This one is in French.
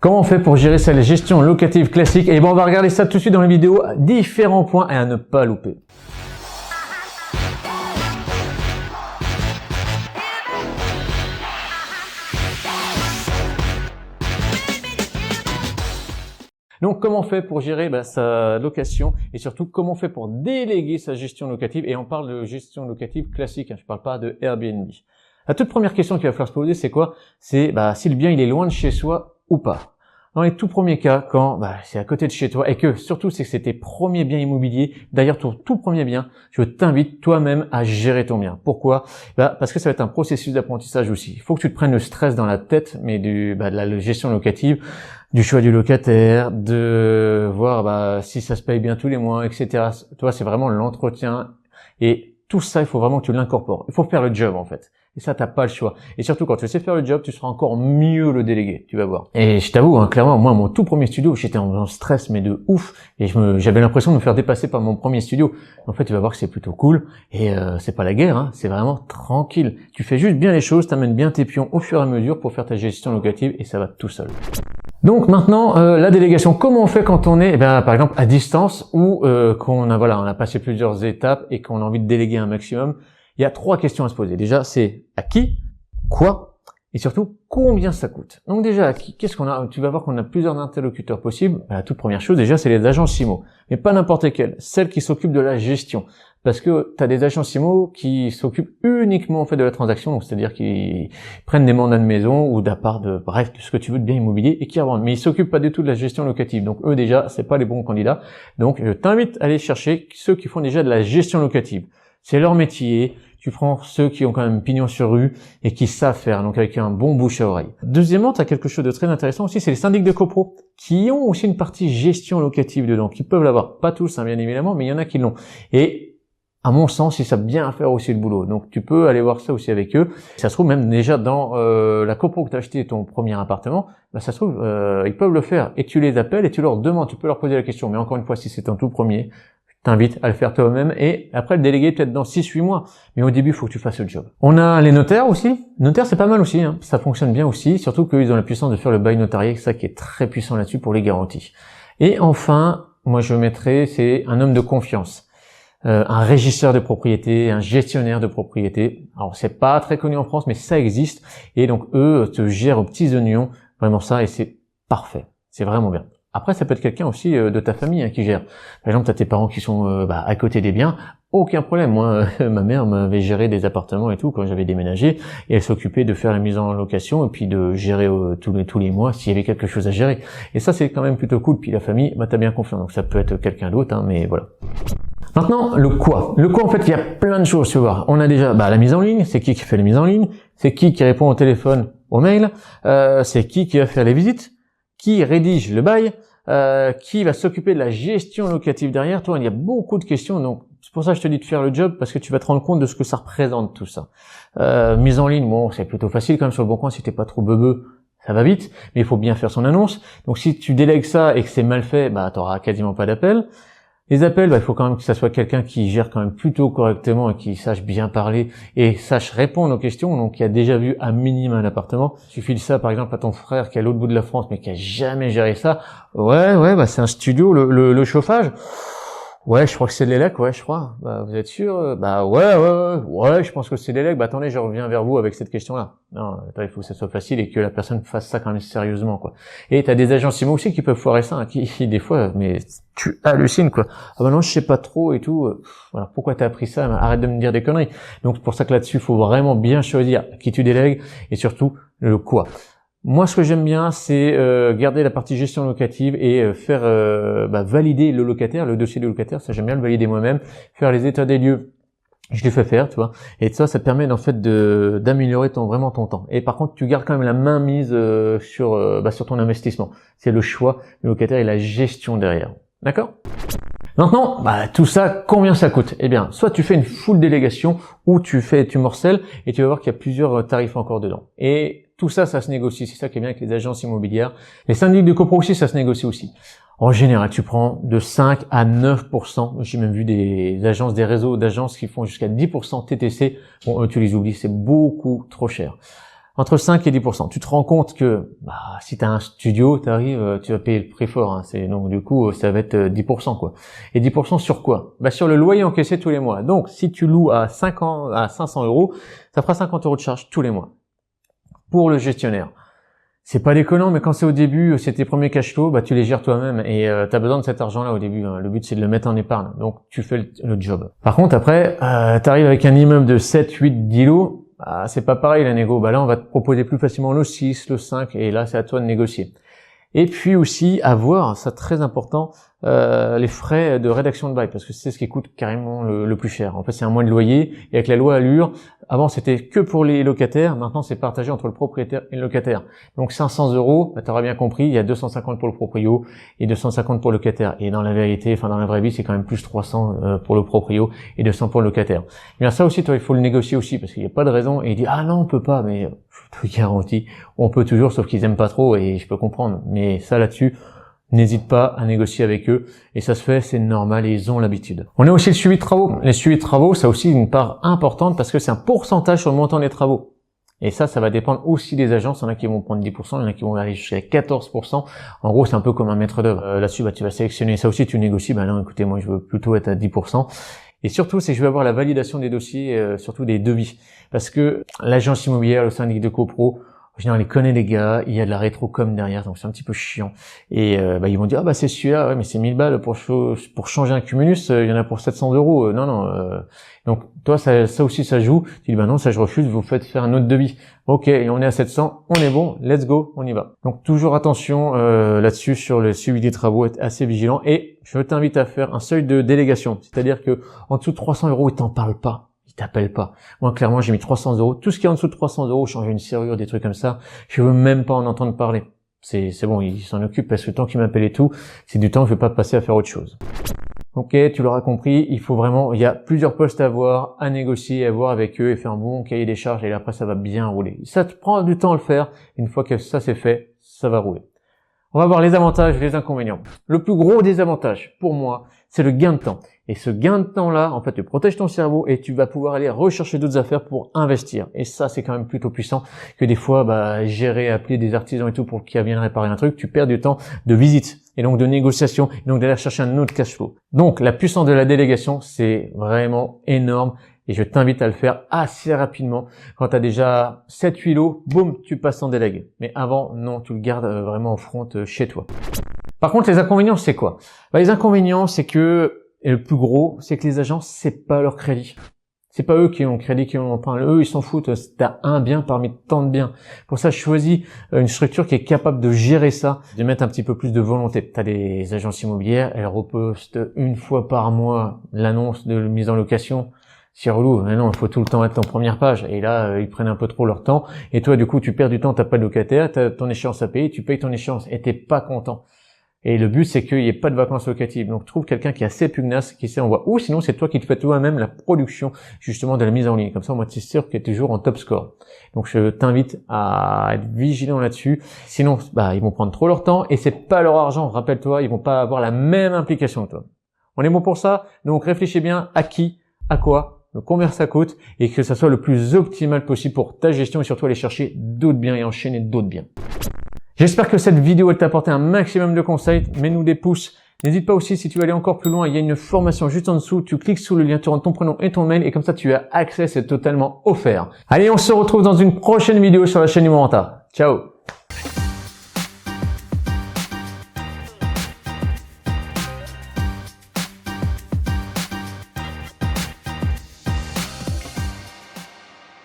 Comment on fait pour gérer sa gestion locative classique? Et bon, on va regarder ça tout de suite dans la vidéo. Différents points à ne pas louper. Donc, comment on fait pour gérer sa location et surtout comment on fait pour déléguer sa gestion locative? Et on parle de gestion locative classique, hein, je parle pas de Airbnb. La toute première question qu'il va falloir se poser, c'est quoi? C'est si le bien il est loin de chez soi ou pas. Dans les tout premiers cas, quand c'est à côté de chez toi et que surtout c'est que c'est tes premiers biens immobiliers, d'ailleurs ton tout premier bien, je t'invite toi-même à gérer ton bien. Pourquoi? Parce que ça va être un processus d'apprentissage aussi. Il faut que tu te prennes le stress dans la tête, mais de la gestion locative, du choix du locataire, de voir si ça se paye bien tous les mois, etc. Toi, c'est vraiment l'entretien et tout ça, il faut vraiment que tu l'incorpores. Il faut faire le job en fait. Et ça, t'as pas le choix. Et surtout, quand tu sais faire le job, tu seras encore mieux le déléguer. Tu vas voir. Et je t'avoue, clairement, moi, mon tout premier studio, j'étais en stress, mais de ouf. Et j'avais l'impression de me faire dépasser par mon premier studio. En fait, tu vas voir que c'est plutôt cool. Et c'est pas la guerre, hein. C'est vraiment tranquille. Tu fais juste bien les choses, t'amènes bien tes pions au fur et à mesure pour faire ta gestion locative et ça va tout seul. Donc maintenant, la délégation, comment on fait quand on est, par exemple, à distance ou qu'on a, on a passé plusieurs étapes et qu'on a envie de déléguer un maximum. Il y a 3 questions à se poser. Déjà, c'est à qui, quoi, et surtout, combien ça coûte. Donc déjà, à qui, qu'est-ce qu'on a? Tu vas voir qu'on a plusieurs interlocuteurs possibles. La toute première chose, déjà, c'est les agences IMO. Mais pas n'importe lesquelles. Celles qui s'occupent de la gestion. Parce que tu as des agences IMO qui s'occupent uniquement en fait de la transaction, donc c'est-à-dire qu'ils prennent des mandats de maison ou d'appart, bref, de ce que tu veux de bien immobilier et qui revendent. Mais ils s'occupent pas du tout de la gestion locative. Donc eux déjà, c'est pas les bons candidats. Donc je t'invite à aller chercher ceux qui font déjà de la gestion locative. C'est leur métier. Tu prends ceux qui ont quand même pignon sur rue et qui savent faire, donc avec un bon bouche à oreille. Deuxièmement, tu as quelque chose de très intéressant aussi, c'est les syndics de copro qui ont aussi une partie gestion locative dedans, qui peuvent l'avoir. Pas tous, bien évidemment, mais il y en a qui l'ont. Et à mon sens, ils savent bien faire aussi le boulot. Donc tu peux aller voir ça aussi avec eux. Ça se trouve même déjà dans la copro que tu as acheté ton premier appartement, ça se trouve, ils peuvent le faire. Et tu les appelles et tu leur demandes, tu peux leur poser la question. Mais encore une fois, si c'est ton tout premier, t'invite à le faire toi-même et après le déléguer peut-être dans 6-8 mois. Mais au début, il faut que tu fasses le job. On a les notaires aussi. Notaires, c'est pas mal aussi, hein. Ça fonctionne bien aussi, surtout qu'ils ont la puissance de faire le bail notarié, c'est ça qui est très puissant là-dessus pour les garanties. Et enfin, moi je mettrais, c'est un homme de confiance. Un régisseur de propriété, un gestionnaire de propriété. Alors c'est pas très connu en France, mais ça existe. Et donc eux te gèrent aux petits oignons, vraiment ça, et c'est parfait. C'est vraiment bien. Après, ça peut être quelqu'un aussi de ta famille qui gère. Par exemple, tu as tes parents qui sont à côté des biens, aucun problème. Moi, ma mère m'avait géré des appartements et tout quand j'avais déménagé, et elle s'occupait de faire la mise en location et puis de gérer tous les mois s'il y avait quelque chose à gérer. Et ça, c'est quand même plutôt cool. Puis la famille, t'as bien confiance. Donc ça peut être quelqu'un d'autre, hein, mais voilà. Maintenant, le quoi. Le quoi, en fait, il y a plein de choses, tu vois. On a déjà la mise en ligne. C'est qui fait la mise en ligne? C'est qui répond au téléphone, au mail? C'est qui va faire les visites? Qui rédige le bail? Qui va s'occuper de la gestion locative derrière? Toi, il y a beaucoup de questions, donc c'est pour ça que je te dis de faire le job, parce que tu vas te rendre compte de ce que ça représente tout ça. Mise en ligne, bon, c'est plutôt facile quand même sur le bon coin, si t'es pas trop bebeux, ça va vite, mais il faut bien faire son annonce. Donc si tu délègues ça et que c'est mal fait, t'auras quasiment pas d'appel. Les appels, il faut quand même que ça soit quelqu'un qui gère quand même plutôt correctement et qui sache bien parler et sache répondre aux questions, donc qui a déjà vu à minimum un appartement. Tu files ça par exemple à ton frère qui est à l'autre bout de la France mais qui a jamais géré ça. Ouais, c'est un studio, le chauffage. Ouais, je crois que c'est l'élec, ouais, je crois. Vous êtes sûr? Ouais, je pense que c'est l'élec. Attendez, je reviens vers vous avec cette question-là. Non, attends, il faut que ça soit facile et que la personne fasse ça quand même sérieusement, quoi. Et t'as des agences IMO aussi qui peuvent foirer ça, hein, qui des fois, mais tu hallucines, quoi. Non, je sais pas trop et tout. Voilà, pourquoi t'as appris ça? Arrête de me dire des conneries. Donc, c'est pour ça que là-dessus, il faut vraiment bien choisir qui tu délègues et surtout le quoi. Moi, ce que j'aime bien, c'est garder la partie gestion locative et faire valider le locataire, le dossier du locataire. Ça, j'aime bien le valider moi-même. Faire les états des lieux, je les fais faire, tu vois. Et ça te permet en fait d'améliorer vraiment ton temps. Et par contre, tu gardes quand même la main mise sur ton investissement. C'est le choix du locataire et la gestion derrière. D'accord? Maintenant, tout ça, combien ça coûte? Eh bien, soit tu fais une full délégation ou tu morcelles et tu vas voir qu'il y a plusieurs tarifs encore dedans. Et tout ça, ça se négocie. C'est ça qui est bien avec les agences immobilières. Les syndics de copro aussi, ça se négocie aussi. En général, tu prends de 5 à 9%. J'ai même vu des réseaux d'agences qui font jusqu'à 10% TTC. Bon, eux, tu les oublies, c'est beaucoup trop cher. Entre 5 et 10%. Tu te rends compte que si tu as un studio, tu arrives, tu vas payer le prix fort. Hein. Donc du coup, ça va être 10%, quoi. Et 10% sur quoi? Sur le loyer encaissé tous les mois. Donc si tu loues à 500 €, ça fera 50 € de charge tous les mois pour le gestionnaire. C'est pas déconnant, mais quand c'est au début, c'est tes premiers cash flow, tu les gères toi-même et tu as besoin de cet argent-là au début. Hein. Le but, c'est de le mettre en épargne. Donc, tu fais le job. Par contre, après, tu arrives avec un immeuble de 7, 8, 10 lots, c'est pas pareil la négo. Là, on va te proposer plus facilement le 6, le 5 et là, c'est à toi de négocier. Et puis aussi, avoir, ça très important, les frais de rédaction de bail, parce que c'est ce qui coûte carrément le plus cher. En fait, c'est un mois de loyer, et avec la loi Allure, avant c'était que pour les locataires, maintenant c'est partagé entre le propriétaire et le locataire. Donc 500 €, tu auras bien compris, il y a 250 pour le proprio et 250 pour le locataire. Et dans la vérité, dans la vraie vie, c'est quand même plus 300 pour le proprio et 200 pour le locataire. Et bien ça aussi, toi, il faut le négocier aussi, parce qu'il n'y a pas de raison, et il dit, ah non, on peut pas, mais je te garantis, on peut toujours, sauf qu'ils aiment pas trop, et je peux comprendre. Mais ça là-dessus, n'hésite pas à négocier avec eux, et ça se fait, c'est normal, et ils ont l'habitude. On a aussi le suivi de travaux. Les suivis de travaux, ça a aussi une part importante, parce que c'est un pourcentage sur le montant des travaux. Et ça va dépendre aussi des agences. Il y en a qui vont prendre 10%, il y en a qui vont aller jusqu'à 14%. En gros, c'est un peu comme un maître d'œuvre. Là-dessus, tu vas sélectionner. Ça aussi, tu négocies. Non, écoutez, moi, je veux plutôt être à 10%. Et surtout, c'est que je vais avoir la validation des dossiers, surtout des devis. Parce que l'agence immobilière, le syndic de copro, en général, il connaît les gars, il y a de la rétro-com derrière, donc c'est un petit peu chiant. Et ils vont dire, c'est celui-là, ouais, mais c'est 1000 balles pour changer un cumulus, il y en a pour 700 €. Non. Donc toi, ça aussi, ça joue. Tu dis, non, ça je refuse, vous faites faire un autre devis. Ok, et on est à 700, on est bon, let's go, on y va. Donc toujours attention là-dessus, sur le suivi des travaux, être assez vigilant. Et je t'invite à faire un seuil de délégation, c'est-à-dire que en dessous de 300 €, ils t'en parlent pas. T'appelles pas. Moi, clairement, j'ai mis 300 €. Tout ce qui est en dessous de 300 €, changer une serrure, des trucs comme ça, je veux même pas en entendre parler. C'est bon, ils s'en occupent parce que le temps qu'ils m'appellent et tout, c'est du temps que je vais pas passer à faire autre chose. Ok, tu l'auras compris, il faut vraiment, il y a plusieurs postes à voir, à négocier, à voir avec eux et faire un bon cahier des charges et après ça va bien rouler. Ça te prend du temps à le faire. Une fois que ça c'est fait, ça va rouler. On va voir les avantages et les inconvénients. Le plus gros désavantage, pour moi, c'est le gain de temps. Et ce gain de temps-là, en fait, tu protèges ton cerveau et tu vas pouvoir aller rechercher d'autres affaires pour investir. Et ça, c'est quand même plutôt puissant que des fois, gérer, appeler des artisans et tout pour qu'ils viennent réparer un truc. Tu perds du temps de visite et donc de négociation et donc d'aller chercher un autre cash flow. Donc, la puissance de la délégation, c'est vraiment énorme. Et je t'invite à le faire assez rapidement. Quand tu as déjà 7-8 lots, boum, tu passes en délègue. Mais avant, non, tu le gardes vraiment en front chez toi. Par contre, les inconvénients, c'est quoi? Les inconvénients, c'est que, et le plus gros, c'est que les agents, c'est pas leur crédit. C'est pas eux qui ont le crédit, qui ont l'emprunt. Eux, ils s'en foutent. T'as un bien parmi tant de biens. Pour ça, choisis une structure qui est capable de gérer ça, de mettre un petit peu plus de volonté. T'as des agences immobilières, elles repostent une fois par mois l'annonce de mise en location. C'est relou, mais non, il faut tout le temps être en première page. Et là, ils prennent un peu trop leur temps. Et toi, du coup, tu perds du temps, t'as pas de locataire, t'as ton échéance à payer, tu payes ton échéance et t'es pas content. Et le but, c'est qu'il n'y ait pas de vacances locatives. Donc, trouve quelqu'un qui est assez pugnace, qui sait envoie. Ou sinon, c'est toi qui te fais toi-même la production, justement, de la mise en ligne. Comme ça, moi, tu es sûr que tu es toujours en top score. Donc, je t'invite à être vigilant là-dessus. Sinon, ils vont prendre trop leur temps et c'est pas leur argent. Rappelle-toi, ils vont pas avoir la même implication que toi. On est bon pour ça? Donc, réfléchis bien à qui, à quoi, combien ça coûte et que ça soit le plus optimal possible pour ta gestion et surtout aller chercher d'autres biens et enchaîner d'autres biens. J'espère que cette vidéo t'a apporté un maximum de conseils. Mets-nous des pouces. N'hésite pas aussi, si tu veux aller encore plus loin, il y a une formation juste en dessous. Tu cliques sur le lien, tu rentres ton prénom et ton mail et comme ça tu as accès, c'est totalement offert. Allez, on se retrouve dans une prochaine vidéo sur la chaîne Numorenta. Ciao!